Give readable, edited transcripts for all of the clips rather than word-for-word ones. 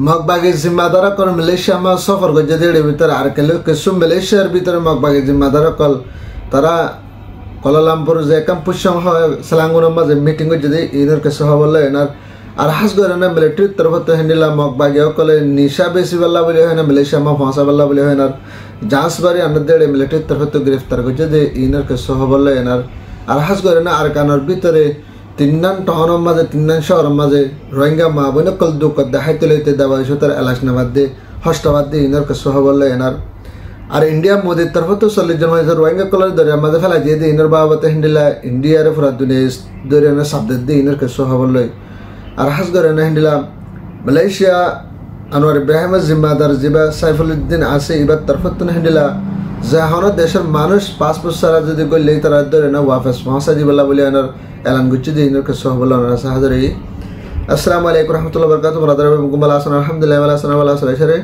মগবাগের জিম্মাদারা call Malaysia মা সফর করে যেতে ভিতরে আর কিছু মালয়েশিয়ার ভিতরে মগবাগের জিম্মাদারা কল তারা কলালামপুর যে কাম্পুসম হয় সেলাঙ্গুনের মাঝে মিটিং করে যদি ইনার কিছু হবলে এনার আর হাস করে না মিলিটারির তরফত হেন্ডিলা মগবাগে কলে নিশা বেশি বেলা বলে হয় না মালয়েশিয়া মা ফাঁসা বেলা বলে হয় না জাঁচ বাড়ি আন্দার মিলিটারির তরফত গ্রেফতার করছে যে ইনার কিছু হবলে এনার আর হাস করে না আর কানার ভিতরে তিননান টাউনের মাঝে তিননান শহরের মাঝে রোহিঙ্গা মা বোন কল দুঃখ দেখাইতে লইতে দেওয়া হয়েছে তার এলাচনাবাদ দিয়ে হস্তাবাদ দিয়ে ইনার কিছু হবলে এনার আর ইন্ডিয়া মোদির তরফ তো 40 জন হয়েছে রোহিঙ্গা কলার দরিয়ার মাঝে ফেলা দিয়ে দিয়ে ইনার বাবতে হিন্দিলা ইন্ডিয়ার ফুরা দুনিয়া দরিয়ার শব্দ দিয়ে ইনার কিছু হবলে আর হাস করে না হিন্দিলা মালয়েশিয়া আনোয়ার ইব্রাহিম জিম্মাদার জিবা সাইফুলউদ্দিন আছে এবার তরফ তো হিন্দিলা যাহন দেশের মানুষ পাসপোর্ট সারা যদি গলে তারা ধরে না ওয়াপস পৌঁছা দিবলা বলে আনার এলান গুচ্ছি দিয়ে ইনার কিছু হবলে আনার সাহায্য আসসালামু আলাইকুম রহমতুল্লাহ বরকাত বরাদার মুকুম্বাল হাসান আলহামদুলিল্লাহ ওয়ালা সানা ওয়ালা সালাইশারে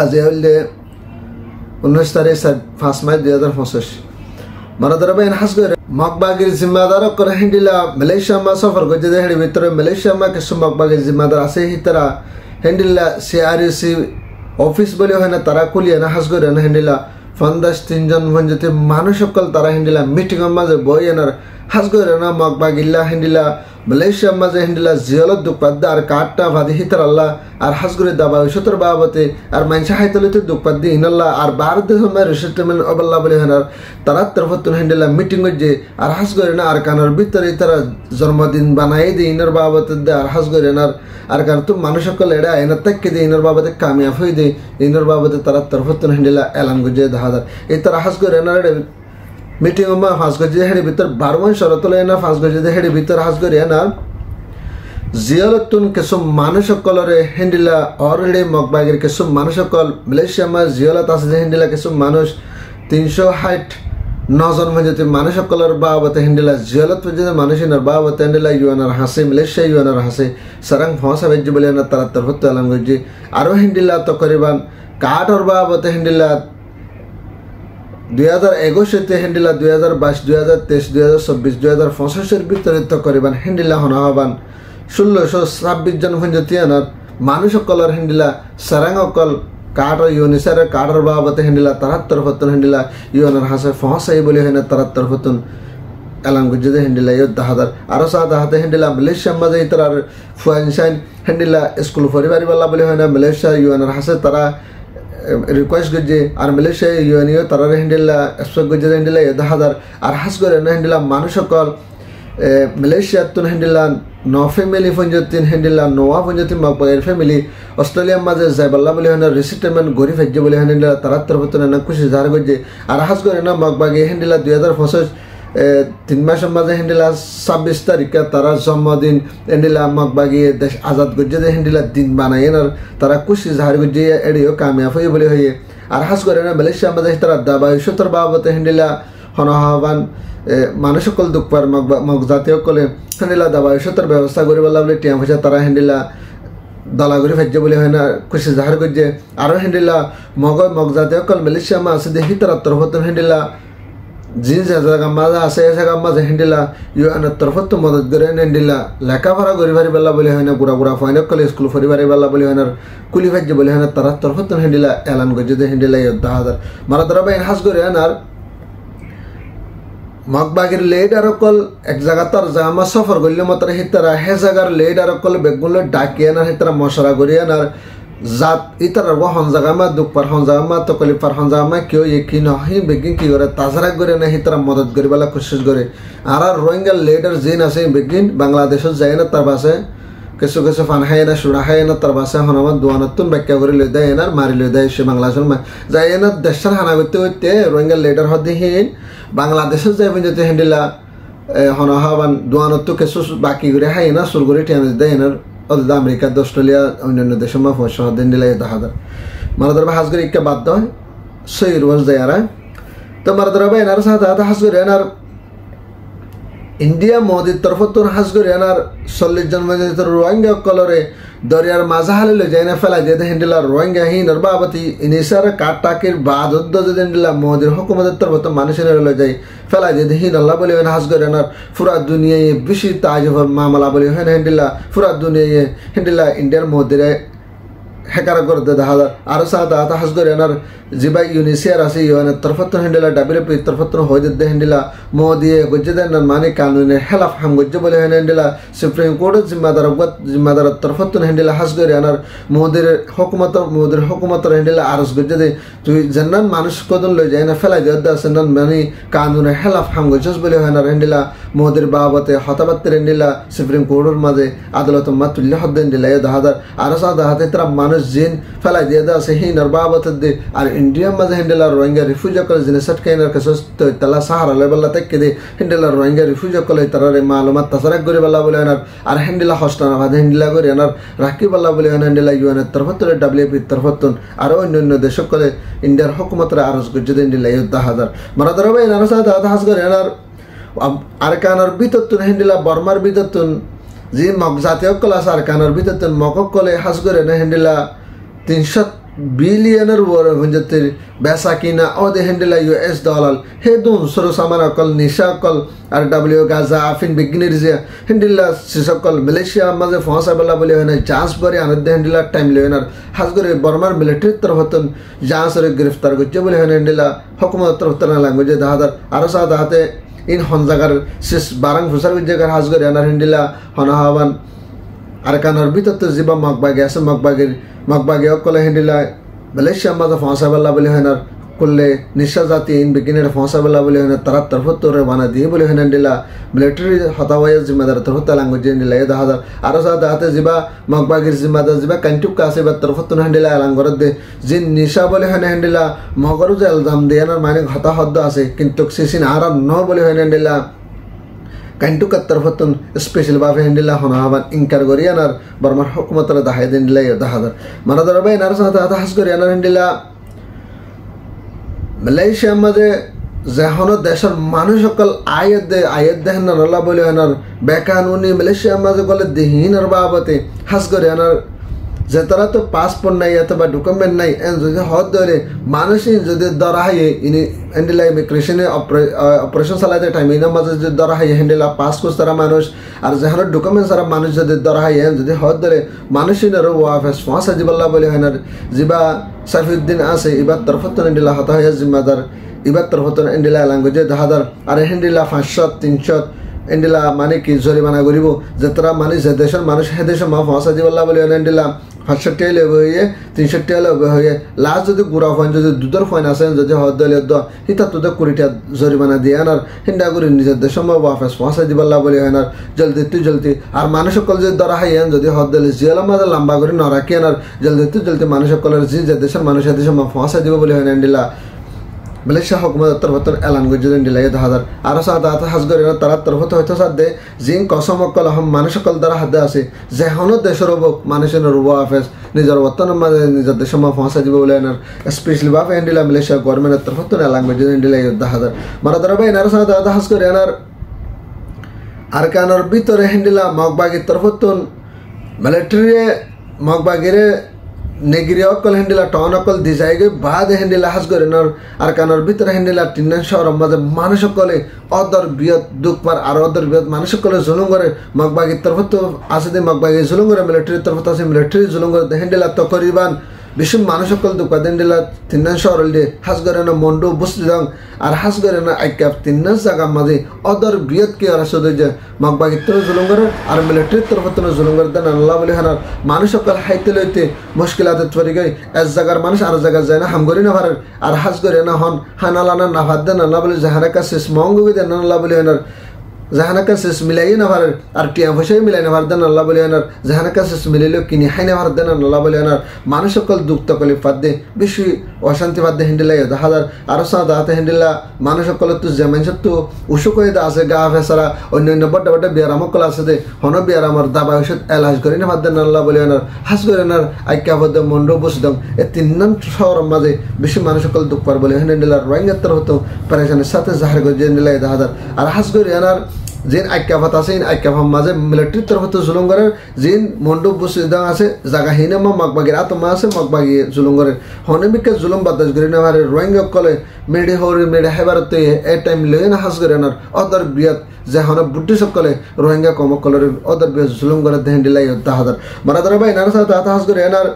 আজ হইলে 19 তারিখ 5 মার্চ 2025 মারাদার বাইন হাস করে মগবাগের জিম্মাদার করে হিন্দিলা মালয়েশিয়া মা সফর করে যে হেডি ভিতরে মালয়েশিয়া মা কিছু মগবাগের জিম্মাদার আছে হিতরা হিন্দিলা সিআরসি অফিস বলে হয় না তারা কুলিয়ে না হাস করে না হিন্দিলা 53 জন ভঞ্জতে মানুষ সকল তারা হিন্দিলা মিটিং এর মাঝে বই এনার হাস করে না মগবাগিল্লা হিন্দিলা মালয়েশিয়া মাঝে হিন্দিলা জিয়ালত দুপাদ্দা আর কাটটা ভাদি হিতর আল্লাহ আর হাস করে দাবা সতর বাবতে আর মানসা হাইতলিতে দুপাদ্দি ইনাল্লাহ আর ভারত দেশের রেসিস্টেমেন্ট অবল্লাহ বলে হনার তারা তরফতুন হিন্দিলা মিটিং যে আর হাস করে না আর কানার ভিতরে তারা জন্মদিন বানাই দিয়ে ইনার বাবতে আর হাস করে না আর কারণ তো মানুষ সকল এড়া এনার তাকে দিয়ে ইনার বাবতে কামিয়াব হয়ে দিয়ে ইনার বাবতে তারা তরফতুন হিন্দিলা এলান গুজে দাহাদার এই তারা হাস করে না মিটিং মা ফাঁস গজে হেডি ভিতর 12 মান শরতলে না ফাঁস গজে হেডি ভিতর হাস করে না জিয়ালতুন কিছু মানুষ সকলরে হিন্দিলা অলরেডি মগবাগের কিছু মানুষ সকল মালয়েশিয়া মা জিয়ালত আছে হিন্দিলা কিছু মানুষ 369 জন মধ্যে মানুষ সকলের বাবতে হিন্দিলা জিয়ালত পর্যন্ত মানুষের বাবতে হিন্দিলা ইউএনআর হাসে মালয়েশিয়া ইউএনআর হাসে সারাং ফাঁসা বেজে বলে না তারা তরফত আলাম গজে আরো হিন্দিলা তকরিবান কাটর বাবতে হিন্দিলা 2021 তে হিন্দিলা 2022 2023 2024 2025 এর ভিতরে তো করিবান হিন্দিলা হনাবান 1626 জন ভঞ্জতিয়ানার মানুষ সকলের হিন্দিলা সারাং অকল কাটর ইউনিসার কাটর বাবতে হিন্দিলা তারা তরফতন হিন্দিলা ইউএনআর হাসে ফসাই বলে হয় না তারা তরফতন এলাম গুজে হিন্দিলা ইয় দাহাদার আরো সাদা হাতে হিন্দিলা মালয়েশিয়া মাঝে তার ফুয়ানসাইন হিন্দিলা স্কুল পরিবারি বালা বলে হয় না মালয়েশিয়া ইউএনআর হাসে তারা রিকোয়েস্ট গজে আর মালয়েশিয়া ইউএনইও তারা হিন্দিলা এক্সপেক্ট গজে হিন্দিলা ইয় দাহাদার আর হাস করে না হিন্দিলা মানুষ সকল মালয়েশিয়া তুন হিন্দিলা নো ফ্যামিলি পঞ্জতিন হিন্দিলা নোয়া পঞ্জতিন মগবাগের ফ্যামিলি অস্ট্রেলিয়া মাঝে যাইবাল্লা বলে হয় না রিসেটেলমেন্ট গরিব হেজ্জে বলে হিন্দিলা তারা তরফত না খুশি জাহার গজে আর হাস করে না মগবাগে হিন্দিলা 2025 3 মাসের মাঝে হিন্দিলা 26 তারিখে তারা জন্মদিন হিন্দিলা মগবাগে দেশ আজাদ গজে হিন্দিলা দিন বানায় আর তারা খুশি জাহার গজে এডিও কামিয়াব হয়ে বলে হয়ে আর হাস করে না মালয়েশিয়া মাঝে তারা দাবা সতর বাবতে হিন্দিলা হনহাবান মানুষ সকল দুঃখবার মগ জাতীয় কলে হিন্দিলা দাবা সতর ব্যবস্থা করে বললা বলে টিয়া পয়সা তারা হিন্দিলা দলাগুড়ি ফেজে বলে হয় না খুশি জাহার গজে আরো হিন্দিলা মগ জাতীয় কল মালয়েশিয়া মা আছে দেখি তারা তরফত হিন্দিলা জিন জায়গা মাঝে আছে এই জায়গা মাঝে হিন্দিলা ইউএনআর তরফত তো মদত করে হিন্দিলা লেখাপড়া গরিব হারি বেলা বলে হয় না বুড়া বুড়া ফাইনক কলে স্কুল পরিবারে বেলা বলে হয় না কুলি ভাজ্য বলে হয় না তারা তরফত হিন্দিলা এলান গজে হিন্দিলা দাহাদার মারা ধরা বাইন হাস করে আনার মগবাগের লেড আর কল এক জায়গা তার জামা সফর করলে মাত্র হিতারা হে জায়গার লেড আর কল বেগুলো ডাকিয়ে না হিতারা মশলা করিয়ে না জাত ইতার হনজাগামা দুপার হনজাগামা তকলি পার হনজাগামা কেউ কি নহি বেগিন কি করে তাজরা করে না হিতারা মদত করে বেলা কোশিশ করে আর রোহিঙ্গা লেডার জিন আছে বেগিন বাংলাদেশত যায় না তার বাসে কিছু কিছু ফান খাই না সুরা খাই না তার বাসে হনমা দোয়ানতুন ব্যাখ্যা করে লই দেয় না মারি লই দেয় সে বাংলাদেশের যায় না দেশের হানা করতে করতে রোহিঙ্গা লেডার হদিহীন বাংলাদেশত যাই পর্যন্ত হিন্দিলা হনহাবান দোয়ানত্তু কিছু বাকি করে খাই না সুর করে টিয়ান দেয় না অর্থাৎ আমেরিকা অস্ট্রেলিয়া অন্যান্য দেশের মা ফসল হিন্দিলা দাহাদার মারাদার হাজ করে ইকা বাধ্য হয় সই রোজ দেয় আর তো মারাদার ভাই এনার সাথে হাজ করে এনার ইন্ডিয়া মোদির তরফত হাজ করে এনার 40 জন রোহিঙ্গা কলরে দরিয়ার মাঝা হালিলে যাই না ফেলা যেতে হিন্দিলা রোহিঙ্গা হিনর বাবতি ইনিসার কাটাকির বাদ যদি হিন্দিলা মোদির হুকুমতের তরফত মানুষের যায় ফেলা যেতে হিন আল্লাহ বলে হাজ করে এনার পুরা দুনিয়ায় বেশি তাজভর মামলা বলে হয় না হিন্দিলা পুরা দুনিয়ায় হিন্দিলা ইন্ডিয়ার মোদিরে হেকারা করে দে দেখা যায় আরো সাথে আতা হাস করে এনার জিবা ইউনিসিয়ার আছে ইউএনের তরফত হেন্ডেলা ডাব্লিউপি তরফত হয়ে দে হেন্ডেলা মোদিয়ে গজ্জে দেন মানে কানুনের হেলাফ হাম গজ্জে বলে হেন্ডেলা সুপ্রিম কোর্টের জিম্মাদার তরফত হেন্ডেলা হাস করে এনার মোদির হুকুমতর হেন্ডেলা আরস গজ্জে দে তুই জান্নান মানুষ কদন লই যায় না ফেলাই দে আছে নান মানে কানুনের হেলাফ হাম গজ্জে বলে হেনার হেন্ডেলা মোদির বাবতে হতাবাত্তের হেন্ডেলা সুপ্রিম কোর্টের মাঝে আদালত মাতুল্য হদ হেন্ডেলা এ দেখা যায় আরো সাথে হাতে তারা মানুষ জিন ফেলাই দিয়ে আছে হিনার বাবতের দে আর ইন্ডিয়ার মাঝে হেন্ডেলা রোহিঙ্গা রিফিউজি কল জিনিস সটকাইনার কাছে তালা সাহারা লেভেল থেকে দে হেন্ডেলা রোহিঙ্গা রিফিউজি কল তারারে মালুমাত তাসারাক করে বলা বলে আর হেন্ডেলা হস্টানা ভাদ হেন্ডেলা করে রাখি বলা বলে হেন্ডেলা ইউএনের তরফত ডাব্লিউপি তরফত আর অন্যান্য দেশ কলে ইন্ডিয়ার হুকুমতের আরজ গজ্জে হেন্ডেলা 10,000 মারাদার ভাই নানা সাথে হাস করে আর কানার ভিতর হেন্ডেলা বর্মার ভিতর যে জাতীয় কল আছে আর কানার ভিতর মকক কলে হাস করে না হেন্ডেলা 300 বিলিয়নের ওর বেচা কিনা ওদের হেন্ডেলা US ডলার হে দুন সরু সামান অকল নিশা অকল আর ডাব্লিউ গাজা আফিন বিগিনির যে হেন্ডেলা শিসকল মালয়েশিয়া মাঝে ফসা বেলা বলে হয় না জাঁচ বরে আনন্দ হেন্ডেলা টাইম লেনার হাজ করে বর্মার মিলিটারির তরফতন জাঁচরে গ্রেফতার করছে বলে হয় হেন্ডেলা হুকুমত তরফতন ল্যাঙ্গুয়েজে দাহাদার আরো সাথে হাতে ইন হন জাগার শেষ বারাং ফুসার জায়গার হাজ করে আনার হেন্ডেলা হনাহাবান আর কানার ভিতর তো জীবা মগবাগে আছে মগবাগে অকলে হেন্ডেলা মালয়েশিয়া মাঝে ফসা বেলা বলে হয় না করলে নিশা জাতি ইন বিগিনের ফসা বেলা বলে হয় না তারা তরফত বানা দিয়ে বলে হয় হেন্ডেলা মিলিটারি হতাওয়াইয়ের জিম্মাদার তরফত ল্যাঙ্গুয়েজ হেন্ডেলা এ দেখা যায় আরো সাথে হাতে জীবা মগবাগের জিম্মাদার জীবা কান্টুকা আছে বা তরফত হেন্ডেলা এলাঙ্গর দে যে নিশা বলে হয় না হেন্ডেলা মগরও যে এলজাম দিয়ে মানে হতাহত আছে কিন্তু সিসিন আর ন বলে হয় হেন্ডেলা কান্টুকার তরফতন স্পেশাল ভাবে হেন্ডেলা হনাহাবান ইনকার করি আনার বর্মার হুকুমতর দাহাই হেন্ডেলা 10,000 মানাদার ভাই নার সাথে হাস করি আনার হেন্ডেলা মালয়েশিয়ার মাঝে যেহন দেশের মানুষ সকল আয়ের দেহেন নলা বলে আনার বেকানুনি মালয়েশিয়ার মাঝে গলে দেহীন আর বাবতে হাস করে আনার যে তারা তো পাসপোর্ট নাই অথবা ডকুমেন্ট নাই যদি হদ ধরে মানুষই যদি ধরা হয় ইনি হ্যান্ডেলা ইমিগ্রেশনে অপারেশন চালাইতে টাইম ইনার মাঝে যদি ধরা হয় হ্যান্ডেলা পাস কোর্স তারা মানুষ আর যেখানে ডকুমেন্ট তারা মানুষ যদি ধরা হয় যদি হদ ধরে মানুষই নরো ওয়াফেস ফাঁসা জিবাল্লা বলে হয় না জিবা সাইফুদ্দিন আছে এবার তরফত হ্যান্ডেলা হতা হয় জিম্মাদার এবার তরফত হ্যান্ডেলা ল্যাঙ্গুয়েজে 10,000 আর হ্যান্ডেলা 500-300 হ্যান্ডেলা মানে কি জরিমানা করিব যে তারা মানে যে দেশের মানুষ হে দেশের মা ফাঁসা জিবাল্লা বলে হ্যান্ডেলা 500 টাকা লেবে হয়ে 300 টাকা লেবে হয়ে লাস্ট যদি গুড়া ফাইন যদি দুধের ফাইন আছে যদি হদ দলে হিতা তোদের 20 টাকা জরিমানা দিয়ে আনার হিন্দা করে নিজের দেশের মা বাফেস ফাঁসা দিবাল্লা বলে আনার জলদি আর মানুষ সকল যদি ধরা হয় যদি হদ দলে জিয়ালার মাঝে লম্বা করে না রাখি আনার জলদি মানুষ সকলের যে দেশের মানুষ দেশের মা ফাঁসা দিব বলে হয় হ্যান্ডেলা মালয়েশিয়া হুকুমত তরফত এলান গজ্জে হেন্ডেলা 10,000 আরো সাথে হাস করে তারা তরফত হয়তো সাথে জিন কসম অকল হম মানুষ সকল দ্বারা হাতে আছে যে হন দেশের বক মানুষের রুবা আফেস নিজের বর্তন মাঝে নিজের দেশের মা ফাঁসা দিব বলে এনার স্পেশালি ভাবে হেন্ডেলা মালয়েশিয়া গভর্নমেন্টের তরফত এলান গজ্জে হেন্ডেলা 10,000 মারা দ্বারা ভাই আরো সাথে হাস করে এনার আর কানার ভিতরে হেন্ডেলা মগবাগের তরফত মিলিটারি মগবাগের নেগিরি অকল হেন্ডেলা টাউন অকল দি যায়গে বাদ হেন্ডেলা হাস করে আর কানার ভিতরে হেন্ডেলা টিন্নান শহরের মাঝে মানুষ সকলে অদর বৃহৎ দুঃখমার আর অদর বৃহৎ মানুষ সকলে জুলুম করে মগবাগের তরফত আছে দে মগবাগের জুলুম করে মিলিটারির তরফত আছে মিলিটারি জুলুম করে হেন্ডেলা তকরিবান বিশ্ব মানুষ সকল দুঃখ হেন্ডেলা তিন্নান শহর দিয়ে হাস করে না মন্ডু বসতে যাও আর হাস করে না আইকাপ তিন্নান জায়গার মাঝে অদর বৃহৎ কি আর আসতে যে মগবাগের তরফ জুলুম করে আর মিলিটারির তরফত জুলুম করে দেন আল্লাহ বলে হানার মানুষ সকল হাইতে লইতে মুশকিলাতে পড়ে গই এক জায়গার মানুষ আর জায়গা যায় না হামগরি না ভারের আর হাস করে না হন হানালানা না ভাত দেন আল্লাহ বলে জাহারা কাছে মঙ্গি দেন আল্লাহ বলে হানার জাহানা কাছে মিলাই না ভারের আর টিয়া পয়সাই মিলাই না ভার দেন আল্লাহ বলে হানার জাহানা কাছে মিলাইলেও কিনি হাই না ভার দেন আল্লাহ বলে হানার মানুষ সকল দুঃখ তকলিফ ফাদ দে বেশি অশান্তি ফাদ দে হেন্ডেলা 10,000 আরো সাদা হাতে হেন্ডেলা মানুষ সকল তো যেমন সব তো উসুক হয়ে আছে গা ফেসারা অন্যান্য বড় বড় বিয়ারাম কল আছে দে হন বিয়ারামর দাবা ওষুধ এলাজ করে না ভাদ দেন আল্লাহ বলে হানার হাস করে হানার আইকা বদ মন্ডো বসদম এ তিনজন শহরের মাঝে বেশি মানুষ সকল দুঃখ পার বলে হেন্ডেলা রোহিঙ্গার হতো পরেশানের সাথে জাহার করে হেন্ডেলা 10,000 আর হাস করে হানার জিন আইকাফাত আছে আইকাফার মাঝে মিলিটারির তরফত জুলুম করে জিন মন্ডপ বসিদাং আছে জায়গা হিনে মগবাগের আত্মা আছে মগবাগি জুলুম করে হনেমিকে জুলুম বাতাস করে না হারে রোহিঙ্গা কলে মেডে হরে মেডে হেবারতে এ টাইম লয়ে না হাস করে না অদর বিয়াত যে হনে বুদ্ধি সকলে রোহিঙ্গা কম কলের অদর বিয়াত জুলুম করে হেন্ডেলাই 10,000 মারা ধরে ভাই নার সাথে হাস করে এনার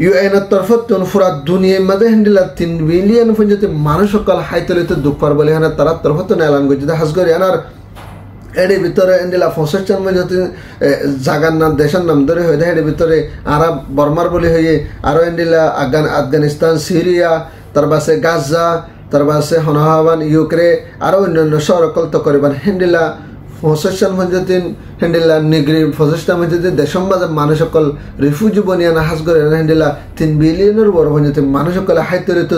UN তরফতন পুরা দুনিয়ার মধ্যে হ্যান্ডিলা 3 বিলিয়ন পর্যন্ত মানুষ সকল হাইতলিতে দুঃখর বলে হানা তারা তরফতন এলান করছে হাজগরি আনার এর ভিতরে হ্যান্ডিলা 65 মধ্যে জাগার নাম দেশের নাম ধরে হয়ে যায় এর ভিতরে আরব বর্মার বলে হয়ে আরো হ্যান্ডিলা আফগানিস্তান সিরিয়া তার পাশে গাজা তার পাশে হনহাবান ইউক্রেন আরো অন্যান্য শহরকল তো করিবান হ্যান্ডিলা 65 মধ্যে হ্যান্ডিলা নিগ্রি 65 মধ্যে দেশের মাঝে মানুষ সকল রিফিউজি বনিয়া না হাজ করে হ্যান্ডিলা 3 বিলিয়নের বড় মধ্যে মানুষ সকল হাইতরিত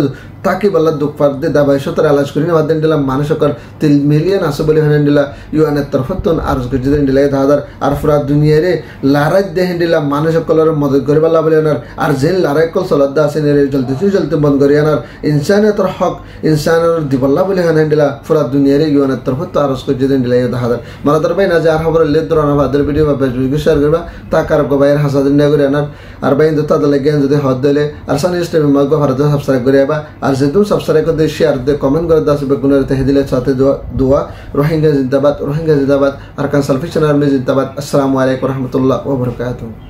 তাকে বলা দুঃখ পারতে দাবাই সতর আলাজ করি না হ্যান্ডিলা মানুষ সকল 3 মিলিয়ন আছে বলে হ্যান্ডিলা UN এর তরফতন আরজ করছে হ্যান্ডিলা দাদার আর পুরা দুনিয়ারে লড়াই দে হ্যান্ডিলা মানুষ সকলের মদত করে বলা বলে আর যে লড়াই কল চলত আছে নেরে চলতে বন্ধ করে আনার ইনসানিয়তের হক ইনসানের দিবল্লা বলে হ্যান্ডিলা পুরা দুনিয়ারে UN এর তরফত আরজ করছে হ্যান্ডিলা দাদার মারাদার ভাই না যে আর খবর লেদ ধরনা ভাদের ভিডিও বা ফেসবুকে শেয়ার করবা তা কার গো ভাইয়ের হাসাদিন না করে আনার আর ভাই তো তাদের লাগে যদি হদ দিলে আর সানি স্টেম মগ ভারত সাবস্ক্রাইব করে আবা আর যে তুমি সাবস্ক্রাইব করে শেয়ার দে কমেন্ট করে দাস বেগুনের তে দিলে সাথে দোয়া রোহিঙ্গা জিন্দাবাদ আর কান সালফিশন আর্মি জিন্দাবাদ আসসালামু আলাইকুম ওয়া রাহমাতুল্লাহি ওয়া বারাকাতুহু।